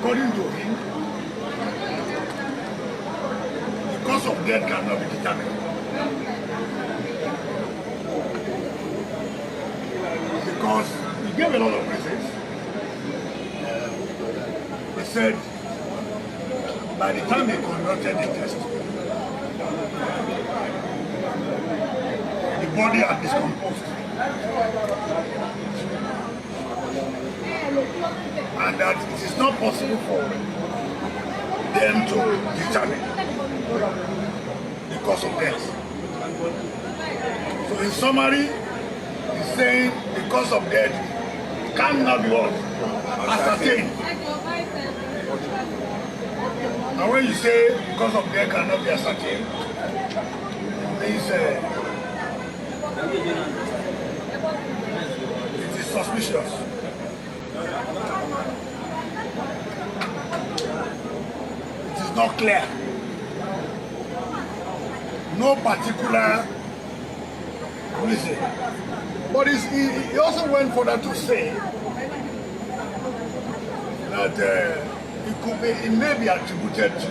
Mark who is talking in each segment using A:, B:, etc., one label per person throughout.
A: according to him, the cause of death cannot be determined. Because he gave a lot of reasons. He said, by the time they conducted the test, the body had decomposed. And that it is not possible for them to determine the cause of death. So in summary, he's saying the cause of death cannot be what? Ascertained. And when you say the cause of death cannot be ascertained, it means it is suspicious. It is not clear. No particular reason. But he also went further to say that it may be attributed to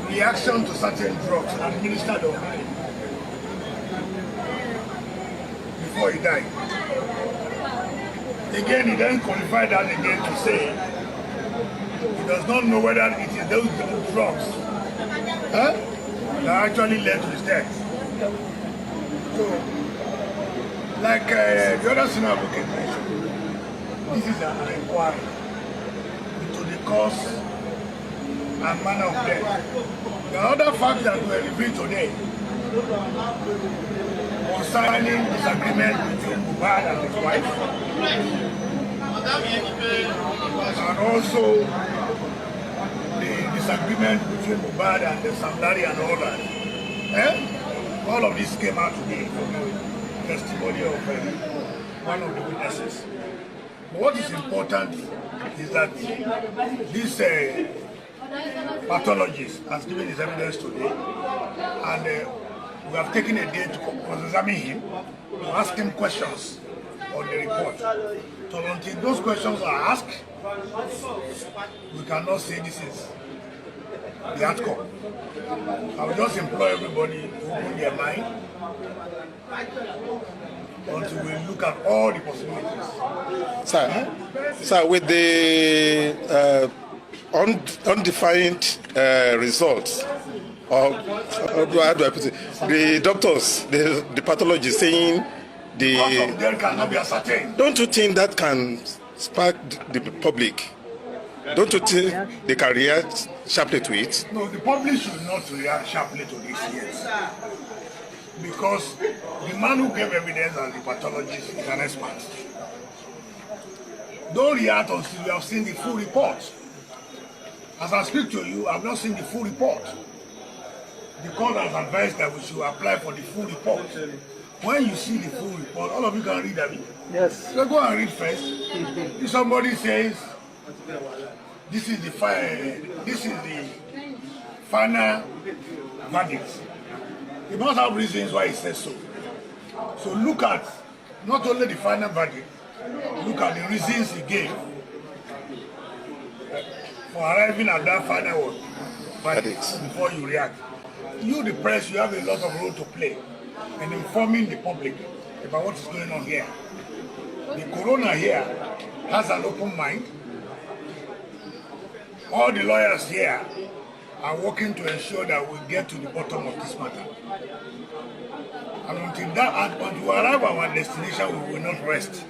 A: reaction to certain drugs administered on him before he died. Again, he then qualified that again to say he does not know whether it is those drugs that actually led to his death. So, like the other senior advocate mentioned, this is an inquiry into the cause and manner of death. The other fact that we are reviewing today concerning disagreement between Mohbad and his wife, and also the disagreement between Mohbad and the Samlari and all that. All of this came out today from the testimony of one of the witnesses. But what is important is that this pathologist has given his evidence today, and we have taken a day to cross-examine him, to ask him questions on the report. So until those questions are asked, we cannot say this is the outcome. I will just implore everybody to open their mind until we look at all the possibilities.
B: Sir, with the undefined results, or how do I put it? The doctors, the pathologists saying the
A: cause of death cannot be ascertained.
B: Don't you think that can spark the public? Don't you think they can react sharply to it?
A: No, the public should not react sharply to this yet. Because the man who gave evidence as the pathologist is an expert. Don't react until you have seen the full report. As I speak to you, I have not seen the full report. The court has advised that we should apply for the full report. When you see the full report, all of you can read it.
C: Yes.
A: So go and read first. If somebody says, this is the final verdict, he must have reasons why he says so. So look at not only the final verdict, look at the reasons he gave for arriving at that final verdict before you react. You, the press, you have a lot of role to play in informing the public about what is going on here. The coroner here has an open mind. All the lawyers here are working to ensure that we get to the bottom of this matter. And until that, until we arrive at our destination, we will not rest.